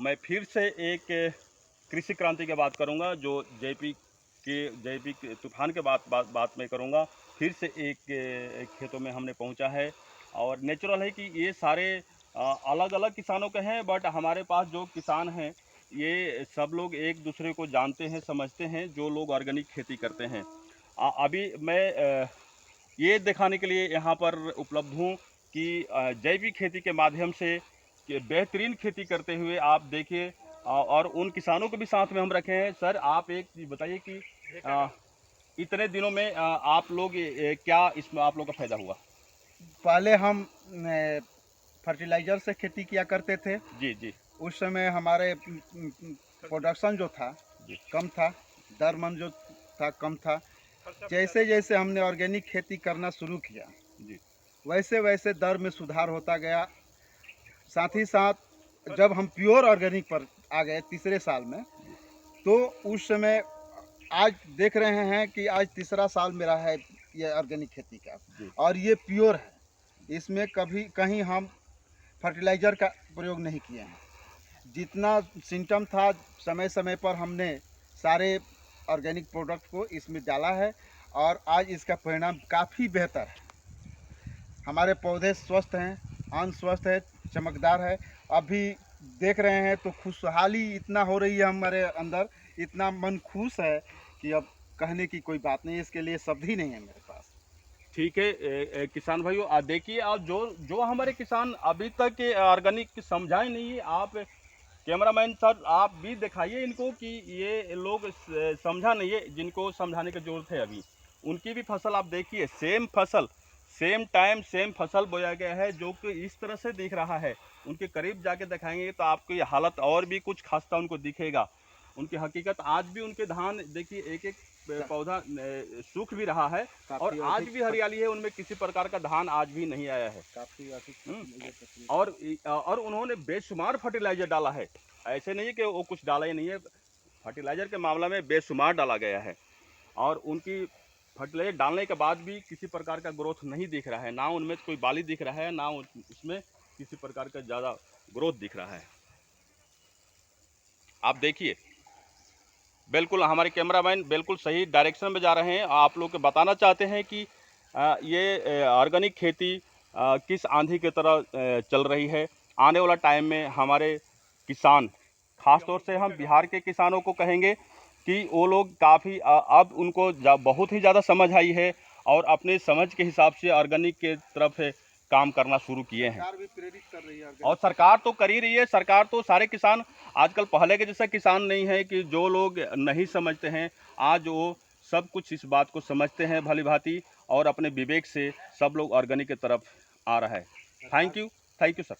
मैं फिर से एक कृषि क्रांति की बात करूंगा, जो जेपी के तूफान के बात मैं करूंगा। फिर से एक खेतों में हमने पहुंचा है और नेचुरल है कि ये सारे अलग अलग किसानों के हैं, बट हमारे पास जो किसान हैं ये सब लोग एक दूसरे को जानते हैं, समझते हैं, जो लोग ऑर्गेनिक खेती करते हैं। अभी मैं ये दिखाने के लिए यहाँ पर उपलब्ध हूँ कि जैविक खेती के माध्यम से कि बेहतरीन खेती करते हुए आप देखिए, और उन किसानों को भी साथ में हम रखे हैं। सर, आप एक चीज़ बताइए कि इतने दिनों में आप लोग क्या इसमें आप लोग का फायदा हुआ? पहले हम फर्टिलाइज़र से खेती किया करते थे। जी जी उस समय हमारे प्रोडक्शन जो था जी कम था, दर मन जो था कम था। जैसे जैसे हमने ऑर्गेनिक खेती करना शुरू किया, जी वैसे वैसे दर में सुधार होता गया। साथ ही साथ जब हम प्योर ऑर्गेनिक पर आ गए तीसरे साल में, तो उस समय आज देख रहे हैं कि आज तीसरा साल मेरा है ये ऑर्गेनिक खेती का, जी और ये प्योर है। इसमें कभी कहीं हम फर्टिलाइज़र का प्रयोग नहीं किए हैं। जितना सिम्टम था समय समय पर हमने सारे ऑर्गेनिक प्रोडक्ट को इसमें डाला है, और आज इसका परिणाम काफ़ी बेहतर है। हमारे पौधे स्वस्थ हैं, अन्न स्वस्थ है, चमकदार है। अभी देख रहे हैं तो खुशहाली इतना हो रही है हमारे अंदर, इतना मन खुश है कि अब कहने की कोई बात नहीं, इसके लिए शब्द ही नहीं है मेरे पास। ठीक है। किसान भाइयों, देखिए, आप जो जो हमारे किसान अभी तक ऑर्गेनिक समझाए नहीं, आप कैमरामैन सर आप भी दिखाइए इनको कि ये लोग समझा नहीं है, जिनको समझाने की जरूरत है। अभी उनकी भी फसल आप देखिए, सेम फसल, सेम टाइम, सेम फसल बोया गया है, जो कि इस तरह से दिख रहा है। उनके करीब जाके दिखाएंगे तो आपको ये हालत और भी कुछ खास्ता उनको दिखेगा। उनकी हकीकत आज भी उनके धान देखिए, एक एक पौधा सूख भी रहा है और आज भी हरियाली है, उनमें किसी प्रकार का धान आज भी नहीं आया है। काफ़ी और उन्होंने बेशुमार फर्टिलाइजर डाला है। ऐसे नहीं है कि वो कुछ डाला ही नहीं है, फर्टिलाइजर के मामला में बेशुमार डाला गया है। और उनकी फर्टिलाइजर डालने के बाद भी किसी प्रकार का ग्रोथ नहीं दिख रहा है, ना उनमें कोई बाली दिख रहा है, ना उसमें किसी प्रकार का ज़्यादा ग्रोथ दिख रहा है। आप देखिए, बिल्कुल हमारे कैमरामैन बिल्कुल सही डायरेक्शन में जा रहे हैं। आप लोग को बताना चाहते हैं कि ये ऑर्गेनिक खेती किस आंधी की तरह चल रही है। आने वाला टाइम में हमारे किसान, खास तौर से हम बिहार के किसानों को कहेंगे कि वो लोग काफ़ी अब उनको बहुत ही ज़्यादा समझ आई है और अपने समझ के हिसाब से ऑर्गेनिक के तरफ काम करना शुरू किए हैं। सरकार भी प्रेरित कर रही है। और सरकार तो कर ही रही है। सरकार तो, सारे किसान आजकल पहले के जैसे किसान नहीं है कि जो लोग नहीं समझते हैं, आज वो सब कुछ इस बात को समझते हैं भली भांति, और अपने विवेक से सब लोग ऑर्गेनिक की तरफ आ रहा है। Thank you sir.